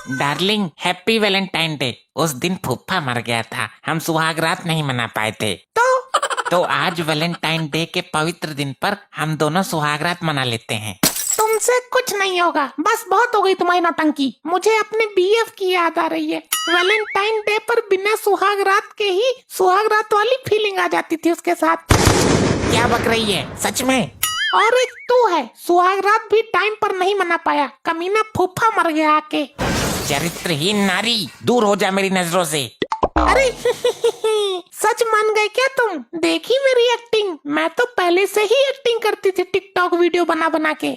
Darling happy Valentine day. उस दिन फूफा मर गया था, हम सुहाग रात नहीं मना पाए थे। तो आज वैलेंटाइन डे के पवित्र दिन पर हम दोनों सुहाग रात मना लेते हैं। तुमसे कुछ नहीं होगा, बस बहुत हो गई तुम्हारी नौटंकी। मुझे अपने बीएफ की याद आ रही है। वैलेंटाइन डे पर बिना सुहाग रात के ही सुहाग रात वाली फीलिंग आ जाती थी उसके साथ। क्या बक रही है, सच में? और एक तू है, सुहाग रात भी टाइम पर नहीं मना पाया, कमीना फूफा मर गया आके। चरित्रहीन नारी, दूर हो जा मेरी नजरों से। अरे सच मान गए क्या तुम? देखी मेरी एक्टिंग? मैं तो पहले से ही एक्टिंग करती थी टिकटॉक वीडियो बना बना के।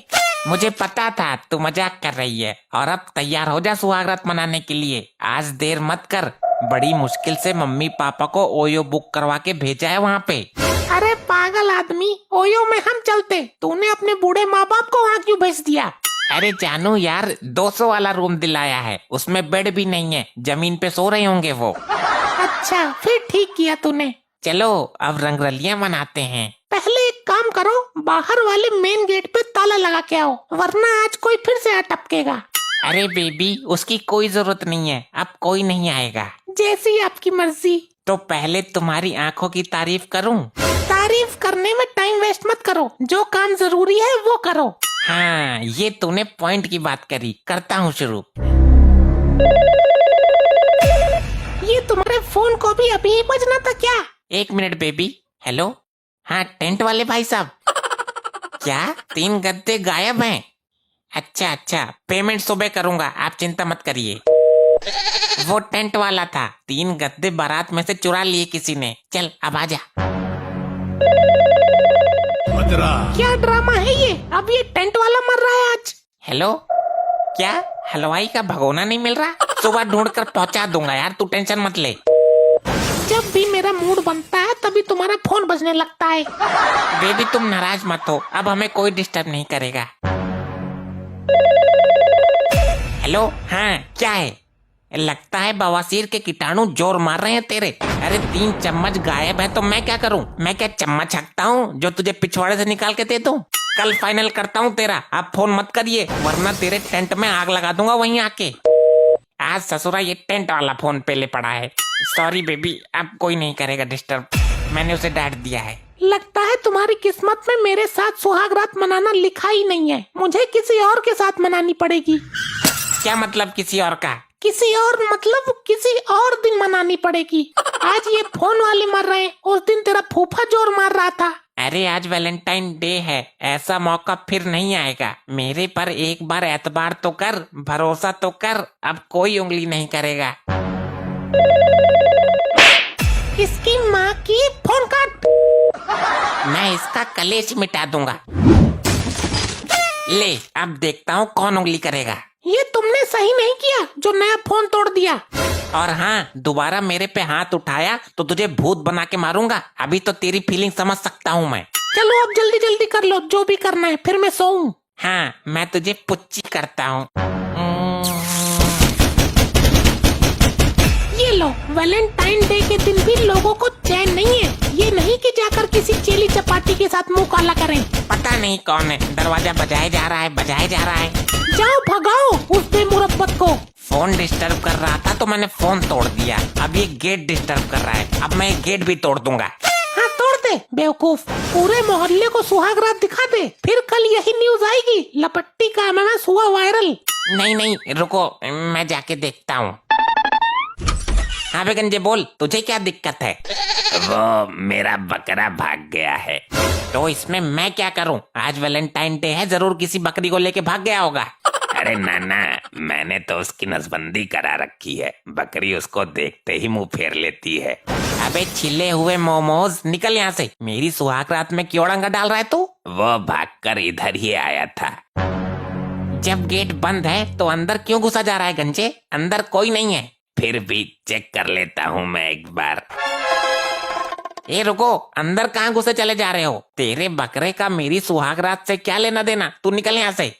मुझे पता था तू मजाक कर रही है। और अब तैयार हो जा सुहाग रात मनाने के लिए। आज देर मत कर, बड़ी मुश्किल से मम्मी पापा को ओयो बुक करवा के भेजा है वहाँ पे। अरे पागल आदमी, ओयो में हम चलते, तूने अपने बूढ़े माँ बाप को वहाँ क्यों भेज दिया? अरे जानू यार, 200 वाला रूम दिलाया है, उसमें बेड भी नहीं है, जमीन पे सो रहे होंगे वो। अच्छा फिर ठीक किया तूने। चलो अब रंगरलियां मनाते हैं। पहले एक काम करो, बाहर वाले मेन गेट पे ताला लगा के आओ, वरना आज कोई फिर से अटपकेगा। अरे बेबी, उसकी कोई जरूरत नहीं है, अब कोई नहीं आएगा। जैसी आपकी मर्जी। तो पहले तुम्हारी आंखों की तारीफ करूं? तारीफ करने में टाइम वेस्ट मत करो, जो काम जरूरी है वो करो। हाँ, ये तूने पॉइंट की बात करी, करता हूँ शुरू। ये तुम्हारे फोन को भी अभी ही बजना था क्या? 1 मिनट बेबी। हेलो, हाँ टेंट वाले भाई साहब। क्या 3 गद्दे गायब हैं? अच्छा अच्छा, पेमेंट सुबह करूंगा, आप चिंता मत करिए। वो टेंट वाला था, 3 गद्दे बारात में से चुरा लिए किसी ने। चल अब आजा। क्या ड्रामा है ये? अब ये टेंट वाला मर रहा है आज। हेलो, क्या हलवाई का भगोना नहीं मिल रहा? सुबह ढूंढ कर पहुंचा दूंगा यार, तू टेंशन मत ले। जब भी मेरा मूड बनता है तभी तुम्हारा फोन बजने लगता है। बेबी तुम नाराज मत हो, अब हमें कोई डिस्टर्ब नहीं करेगा। हेलो, हाँ क्या है? लगता है बवासीर के कीटाणु जोर मार रहे हैं तेरे। अरे 3 चम्मच गायब है तो मैं क्या करूं? मैं क्या चम्मच हकता हूं जो तुझे पिछवाड़े से निकाल के दे दूं? कल फाइनल करता हूं तेरा, आप फोन मत करिए वरना तेरे टेंट में आग लगा दूंगा वहीं आके। आज ससुरा ये टेंट वाला फोन पे ले पड़ा है। सॉरी बेबी, अब कोई नहीं करेगा डिस्टर्ब, मैंने उसे डांट दिया है। लगता है तुम्हारी किस्मत में मेरे साथ सुहाग रात मनाना लिखा ही नहीं है, मुझे किसी और के साथ मनानी पड़ेगी। क्या मतलब किसी और का? किसी और मतलब किसी और दिन मनानी पड़ेगी। आज ये फोन वाले मर रहे हैं, उस दिन तेरा फूफा जोर मार रहा था। अरे आज वैलेंटाइन डे है, ऐसा मौका फिर नहीं आएगा। मेरे पर एक बार एतबार तो कर, भरोसा तो कर, अब कोई उंगली नहीं करेगा। इसकी माँ की, फोन काट। मैं इसका कलेश मिटा दूंगा। ले, अब देखता हूँ कौन उंगली करेगा। ये तुमने सही नहीं किया जो नया फोन तोड़ दिया। और हाँ, दोबारा मेरे पे हाथ उठाया तो तुझे भूत बना के मारूंगा। अभी तो तेरी फीलिंग समझ सकता हूँ मैं। चलो अब जल्दी जल्दी कर लो जो भी करना है, फिर मैं सोऊं। हाँ, मैं तुझे पुच्ची करता हूँ। ये लो, वैलेंटाइन डे के दिन भी लोगों को चैन नहीं है। ये नहीं कि जाकर किसी चेली चपाटी के साथ मुंह काला करें। पता नहीं कौन है, दरवाजा बजाए जा रहा है, बजाए जा रहा है। जाओ भगाओ उस बेमुरब्बत को। फोन डिस्टर्ब कर रहा था तो मैंने फोन तोड़ दिया, अब ये गेट डिस्टर्ब कर रहा है, अब मैं गेट भी तोड़ दूंगा। हाँ तोड़ दे बेवकूफ, पूरे मोहल्ले को सुहाग रात दिखा दे, फिर कल यही न्यूज आएगी, लपट्टी का एमएमएस हुआ वायरल। नहीं नहीं रुको, मैं जाके देखता हूँ। हाँ बे गंजे बोल, तुझे क्या दिक्कत है? वो मेरा बकरा भाग गया है। तो इसमें मैं क्या करूँ? आज वैलेंटाइन डे है, जरूर किसी बकरी को लेके भाग गया होगा। अरे नाना, मैंने तो उसकी नसबंदी करा रखी है, बकरी उसको देखते ही मुंह फेर लेती है। अबे छिले हुए मोमोज, निकल यहाँ से। मेरी सुहाग रात में क्यों डंगा डाल रहा है तू? वो भागकर इधर ही आया था। जब गेट बंद है तो अंदर क्यों घुसा जा रहा है गंजे? अंदर कोई नहीं है। फिर भी चेक कर लेता हूँ मैं एक बार। ए रुको, अंदर कहाँ घुसे चले जा रहे हो? तेरे बकरे का मेरी सुहाग रात से क्या लेना देना? तू निकल यहाँ से।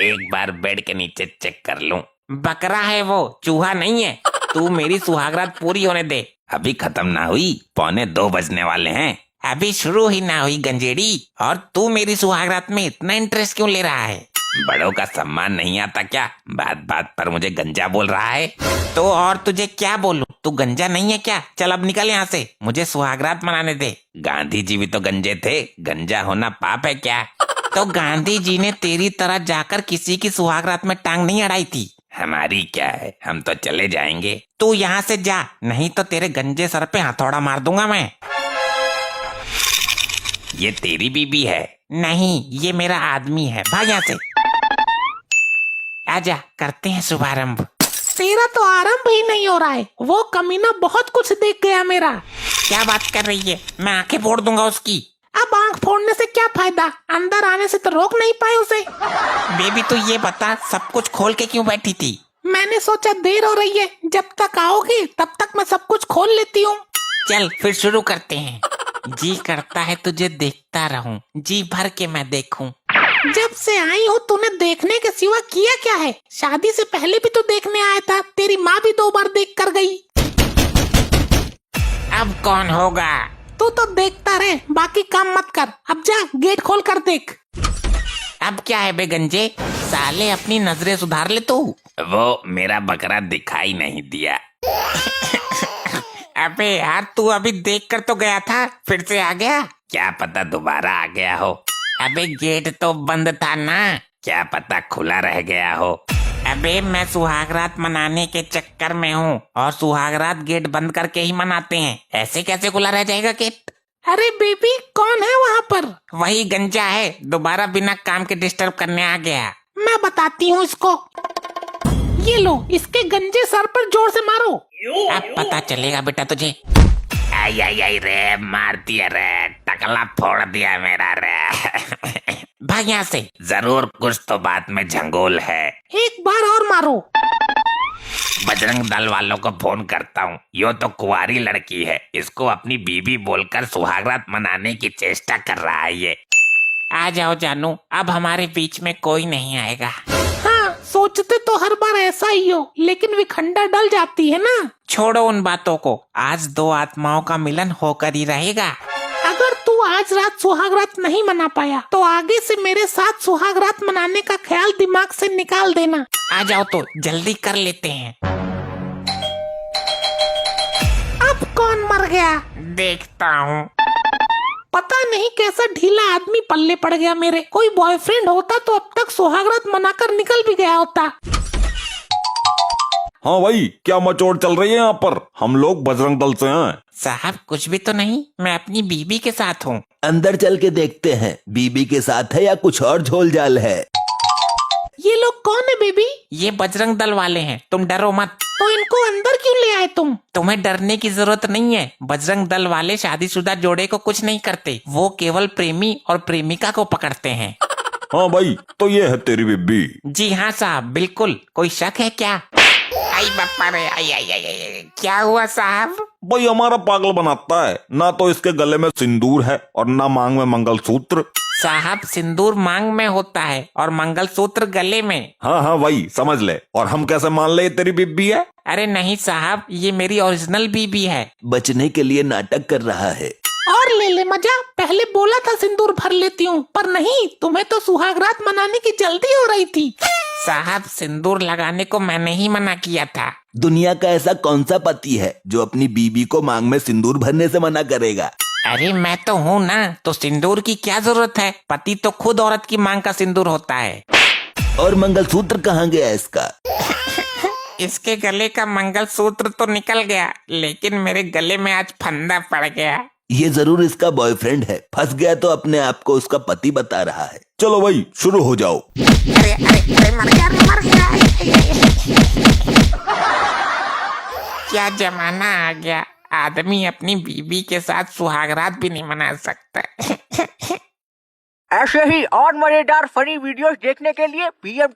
एक बार बेड के नीचे चेक कर लूं। बकरा है वो, चूहा नहीं है। तू मेरी सुहाग रात पूरी होने दे। अभी खत्म ना हुई, 1:45 बजने वाले हैं। अभी शुरू ही ना हुई गंजेड़ी, और तू मेरी सुहाग रात में इतना इंटरेस्ट क्यों ले रहा है? बड़ों का सम्मान नहीं आता क्या? बात बात पर मुझे गंजा बोल रहा है। तो और तुझे क्या बोलूं? तू गंजा नहीं है क्या? चल अब निकल यहाँ से, मुझे सुहागरात मनाने दे। गांधी जी भी तो गंजे थे, गंजा होना पाप है क्या? तो गांधी जी ने तेरी तरह जाकर किसी की सुहागरात में टांग नहीं अड़ाई थी। हमारी क्या है, हम तो चले जाएंगे। तू यहाँ से जा, नहीं तो तेरे गंजे सर पे हथौड़ा मार दूंगा मैं। ये तेरी बीबी है? नहीं, ये मेरा आदमी है, भाग यहाँ से। आजा, करते हैं शुभारंभ। तेरा तो आरंभ ही नहीं हो रहा है, वो कमीना बहुत कुछ देख गया मेरा। क्या बात कर रही है? मैं आंखें फोड़ दूंगा उसकी। अब आंख फोड़ने से क्या फायदा, अंदर आने से तो रोक नहीं पाए उसे। बेबी तू ये बता, सब कुछ खोल के क्यों बैठी थी? मैंने सोचा देर हो रही है, जब तक आओगे तब तक मैं सब कुछ खोल लेती हूँ। चल फिर शुरू करते हैं। जी करता है तुझे देखता रहूं, जी भर के मैं देखूं। जब से आई हो तूने देखने के सिवा किया क्या है? शादी से पहले भी तो देखने आया था, तेरी माँ भी 2 बार देख कर गई। अब कौन होगा? तू तो देखता रहे, बाकी काम मत कर। अब जा गेट खोल कर देख। अब क्या है बे गंजे, साले अपनी नजरें सुधार ले तू। वो मेरा बकरा दिखाई नहीं दिया। अबे यार तू अभी देख कर तो गया था, फिर से आ गया। क्या पता दोबारा आ गया हो। अबे गेट तो बंद था ना। क्या पता खुला रह गया हो। अबे मैं सुहागरात मनाने के चक्कर में हूँ, और सुहागरात गेट बंद करके ही मनाते हैं, ऐसे कैसे खुला रह जाएगा गेट? अरे बेबी कौन है वहाँ पर? वही गंजा है, दोबारा बिना काम के डिस्टर्ब करने आ गया। मैं बताती हूँ इसको। ये लो, इसके गंजे सर पर जोर से मारो। अब पता चलेगा बेटा तुझे। आई आई आई रे, मार दिया रे, टकला फोड़ दिया मेरा रे। भाग यहाँ से। जरूर कुछ तो बात में झंगोल है। एक बार और मारो। बजरंग दल वालों को फोन करता हूँ। यो तो कुंवारी लड़की है, इसको अपनी बीबी बोलकर सुहागरात मनाने की चेष्टा कर रहा है ये। आ जाओ जानू, अब हमारे बीच में कोई नहीं आएगा। हाँ, सोचते तो हर बार ऐसा ही हो, लेकिन विखंडा डल जाती है ना। छोड़ो उन बातों को, आज 2 आत्माओं का मिलन होकर ही रहेगा। अगर तू आज रात सुहागरात नहीं मना पाया तो आगे से मेरे साथ सुहागरात मनाने का ख्याल दिमाग से निकाल देना। आ जाओ तो जल्दी कर लेते हैं। अब कौन मर गया? देखता हूँ। पता नहीं कैसा ढीला आदमी पल्ले पड़ गया मेरे। कोई बॉयफ्रेंड होता तो अब तक सुहागरात मनाकर निकल भी गया होता। हाँ भाई, क्या मचोड़ चल रही है यहाँ पर? हम लोग बजरंग दल से हैं। साहब कुछ भी तो नहीं, मैं अपनी बीबी के साथ हूँ। अंदर चल के देखते हैं, बीबी के साथ है या कुछ और झोल जाल है। ये लोग कौन है बेबी? ये बजरंग दल वाले हैं, तुम डरो मत। तो इनको अंदर क्यों ले आए तुम? तुम्हें डरने की जरूरत नहीं है, बजरंग दल वाले शादीशुदा जोड़े को कुछ नहीं करते, वो केवल प्रेमी और प्रेमिका को पकड़ते हैं। हाँ भाई, तो ये है तेरी बीबी। जी हाँ साहब, बिल्कुल। कोई शक है क्या? आई बापा रे, आई आई आई आई, क्या हुआ साहब? भाई हमारा पागल बनाता है, ना तो इसके गले में सिंदूर है और ना मांग में मंगलसूत्र। साहब सिंदूर मांग में होता है और मंगलसूत्र गले में। हाँ हाँ भाई, समझ ले। और हम कैसे मान ले ये तेरी बीबी है? अरे नहीं साहब, ये मेरी ओरिजिनल बीबी है। बचने के लिए नाटक कर रहा है। और ले ले मजा। पहले बोला था सिंदूर भर लेती हूँ, पर नहीं, तुम्हें तो सुहागरात मनाने की जल्दी हो रही थी। साहब सिंदूर लगाने को मैंने ही मना किया था। दुनिया का ऐसा कौन सा पति है जो अपनी बीबी को मांग में सिंदूर भरने से मना करेगा? अरे मैं तो हूँ ना, तो सिंदूर की क्या जरूरत है? पति तो खुद औरत की मांग का सिंदूर होता है। और मंगलसूत्र कहाँ गया इसका? इसके गले का मंगलसूत्र तो निकल गया, लेकिन मेरे गले में आज फंदा पड़ गया। ये जरूर इसका बॉयफ्रेंड है, फंस गया तो अपने आप को उसका पति बता रहा है। चलो भाई शुरू हो जाओ। अरे अरे अरे मर गया। क्या जमाना आ गया, आदमी अपनी बीबी के साथ सुहागरात भी नहीं मना सकता। ऐसे ही और मजेदार फनी वीडियोस देखने के लिए PM